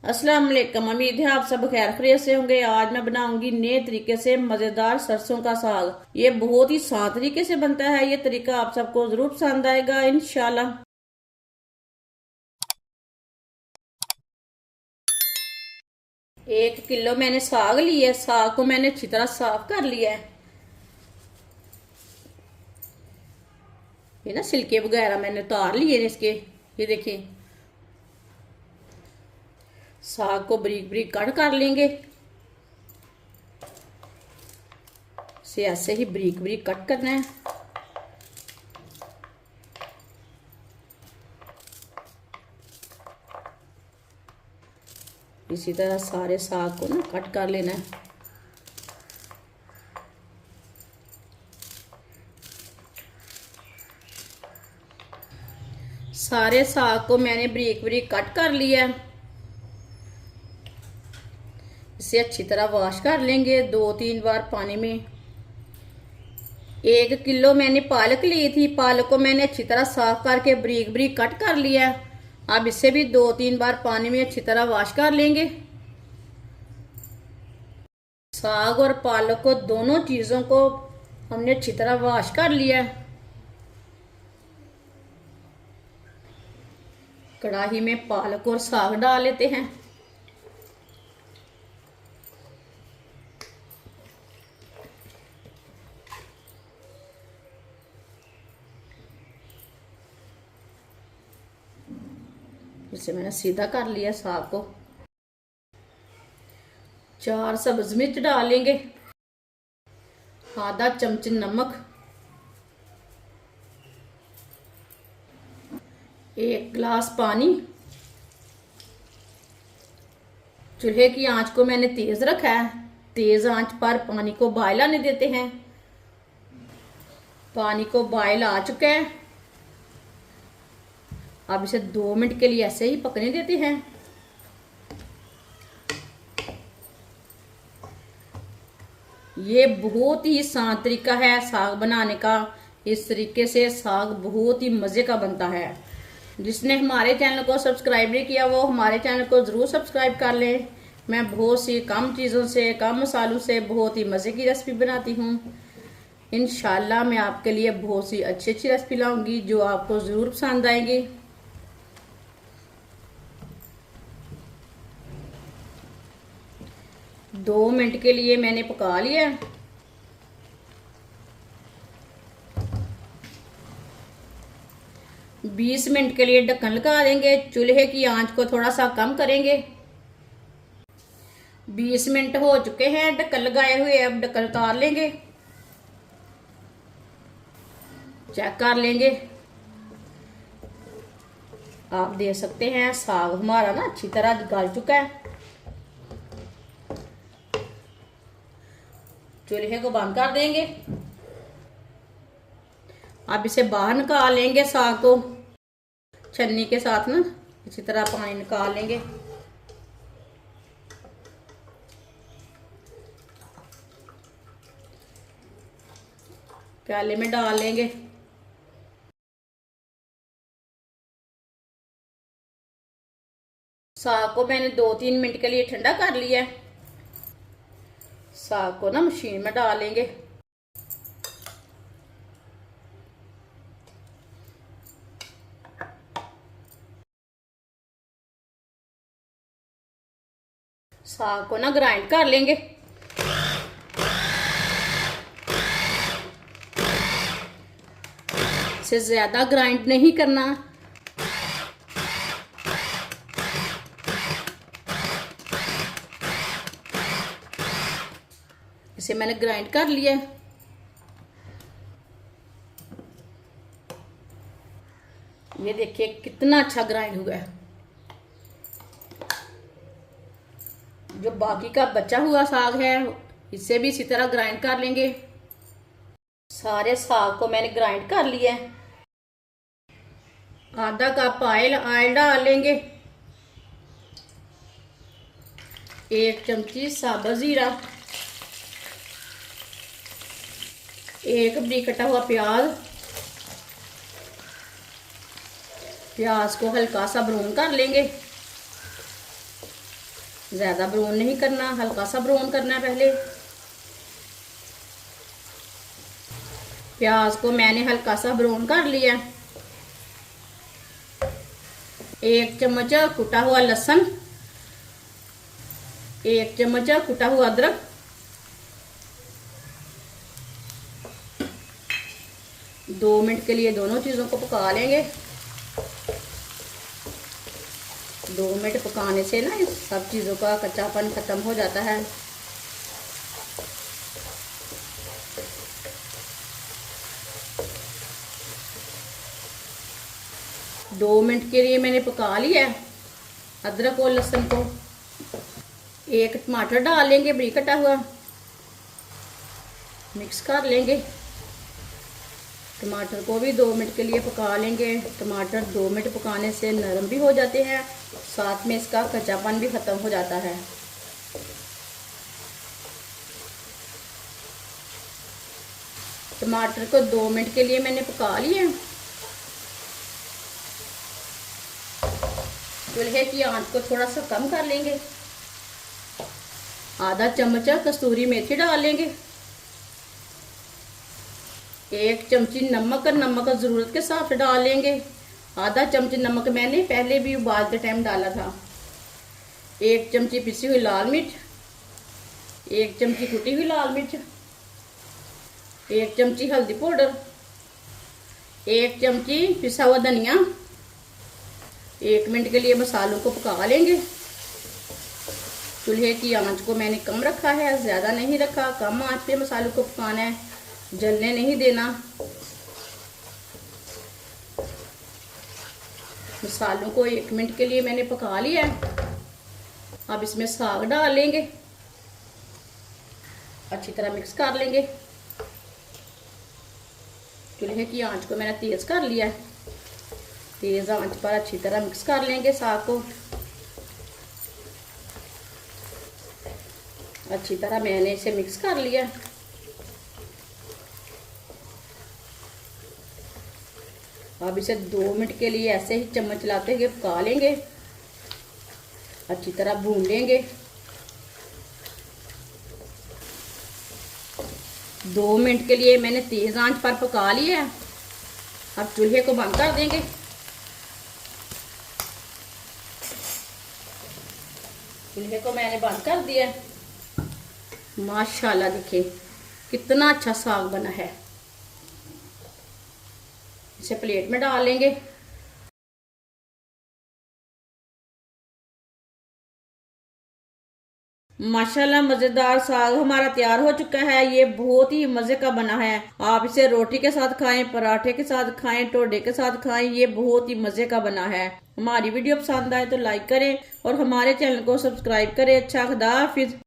अस्सलाम वालेकुम। उम्मीद है आप सब खैर खैरियत से होंगे। आज मैं बनाऊंगी नए तरीके से मज़ेदार सरसों का साग। ये बहुत ही आसान तरीके से बनता है। ये तरीका आप सबको जरूर पसंद आएगा इंशाल्लाह। 1 किलो मैंने साग लिया है। साग को मैंने अच्छी तरह साफ कर लिया है। ये ना छिलके वगैरह मैंने उतार लिए इसके। ये देखिए, साग को बारीक बारीक कट कर लेंगे। इसे ऐसे ही बारीक बारीक कट करना है। इसी तरह सारे साग को ना कट कर लेना है। सारे साग को मैंने बारीक बारीक कट कर लिया। इसे अच्छी तरह वॉश कर लेंगे 2-3 बार पानी में। 1 किलो मैंने पालक ली थी। पालक को मैंने अच्छी तरह साफ करके बारीक बारीक कट कर लिया। अब इसे भी 2-3 बार पानी में अच्छी तरह वॉश कर लेंगे। साग और पालक को दोनों चीज़ों को हमने अच्छी तरह वॉश कर लिया। कढ़ाई में पालक और साग डाल लेते हैं। इसे मैंने सीधा कर लिया साग को। 4 सब्ज मिर्च डालेंगे, आधा चमच नमक, 1 गिलास पानी। चूल्हे की आंच को मैंने तेज रखा है। तेज आंच पर पानी को बॉयल आने देते हैं। पानी को बॉयल आ चुका है। अब इसे 2 मिनट के लिए ऐसे ही पकने देते हैं। ये बहुत ही आसान तरीका है साग बनाने का। इस तरीके से साग बहुत ही मज़े का बनता है। जिसने हमारे चैनल को सब्सक्राइब नहीं किया वो हमारे चैनल को ज़रूर सब्सक्राइब कर लें। मैं बहुत सी कम चीज़ों से, कम मसालों से बहुत ही मज़े की रेसिपी बनाती हूँ। इंशाल्लाह मैं आपके लिए बहुत सी अच्छी अच्छी रेसिपी लाऊंगी जो आपको ज़रूर पसंद आएंगी। दो मिनट के लिए मैंने पका लिया। बीस मिनट के लिए ढक्कन लगा देंगे। चूल्हे की आंच को थोड़ा सा कम करेंगे। 20 मिनट हो चुके हैं ढक्कन लगाए हुए। अब ढक्कन उतार लेंगे, चेक कर लेंगे। आप देख सकते हैं साग हमारा ना अच्छी तरह गल चुका है। चूल्हे को बंद कर देंगे। अब इसे बाहर निकाल लेंगे। साग को छन्नी के साथ ना इसी तरह पानी निकाल लेंगे। प्याले में डाल लेंगे। साग को मैंने 2-3 मिनट के लिए ठंडा कर लिया है। साग को ना मशीन में डाल लेंगे। साग को ना ग्राइंड कर लेंगे। इसे ज्यादा ग्राइंड नहीं करना। इसे मैंने ग्राइंड कर लिया। ये देखिए कितना अच्छा ग्राइंड हुआ है। जो बाकी का बचा हुआ साग है इसे भी इसी तरह ग्राइंड कर लेंगे। सारे साग को मैंने ग्राइंड कर लिया है। आधा कप ऑयल डाल लेंगे। 1 चमची साबुत जीरा, 1 बारीक कटा हुआ प्याज। प्याज को हल्का सा ब्राउन कर लेंगे। ज्यादा ब्राउन नहीं करना, हल्का सा ब्राउन करना है पहले। प्याज को मैंने हल्का सा ब्राउन कर लिया। 1 चम्मच कुटा हुआ लहसुन, 1 चम्मच कुटा हुआ अदरक, 2 मिनट के लिए दोनों चीज़ों को पका लेंगे। 2 मिनट पकाने से ना इस सब चीज़ों का कच्चापन खत्म हो जाता है। दो मिनट के लिए मैंने पका लिया है अदरक और लहसुन को। 1 टमाटर डाल लेंगे बारीक कटा हुआ, मिक्स कर लेंगे। टमाटर को भी 2 मिनट के लिए पका लेंगे। टमाटर 2 मिनट पकाने से नरम भी हो जाते हैं, साथ में इसका कच्चापन भी खत्म हो जाता है। टमाटर को 2 मिनट के लिए मैंने पका लिया। चूल्हे की आंच को थोड़ा सा कम कर लेंगे। आधा चम्मच कस्तूरी मेथी डाल लेंगे। 1 चमची नमक, और नमक ज़रूरत के हिसाब से डाल लेंगे। आधा चमच नमक मैंने पहले भी उबालते टाइम डाला था। 1 चमची पिसी हुई लाल मिर्च, 1 चमची कुटी हुई लाल मिर्च, 1 चमची हल्दी पाउडर, 1 चमची पिसा हुआ धनिया। 1 मिनट के लिए मसालों को पका लेंगे। चूल्हे की आंच को मैंने कम रखा है, ज़्यादा नहीं रखा। कम आंच पे मसालों को पकाना है, जलने नहीं देना। मसालों को 1 मिनट के लिए मैंने पका लिया है। अब इसमें साग डाल लेंगे, अच्छी तरह मिक्स कर लेंगे। चूल्हे की आंच को मैंने तेज़ कर लिया है। तेज़ आंच पर अच्छी तरह मिक्स कर लेंगे साग को। अच्छी तरह मैंने इसे मिक्स कर लिया। अब इसे 2 मिनट के लिए ऐसे ही चम्मच चलाते हुए पका लेंगे, अच्छी तरह भून लेंगे। 2 मिनट के लिए मैंने तेज़ आंच पर पका लिया। अब चूल्हे को बंद कर देंगे। चूल्हे को मैंने बंद कर दिया। माशाल्लाह देखिए कितना अच्छा साग बना है। इसे प्लेट में डाल लेंगे। माशाल्लाह मज़ेदार साग हमारा तैयार हो चुका है। ये बहुत ही मज़े का बना है। आप इसे रोटी के साथ खाएं, पराठे के साथ खाएं, टोडे के साथ खाएं। ये बहुत ही मज़े का बना है। हमारी वीडियो पसंद आए तो लाइक करें और हमारे चैनल को सब्सक्राइब करें। अच्छा, खुदा हाफिज।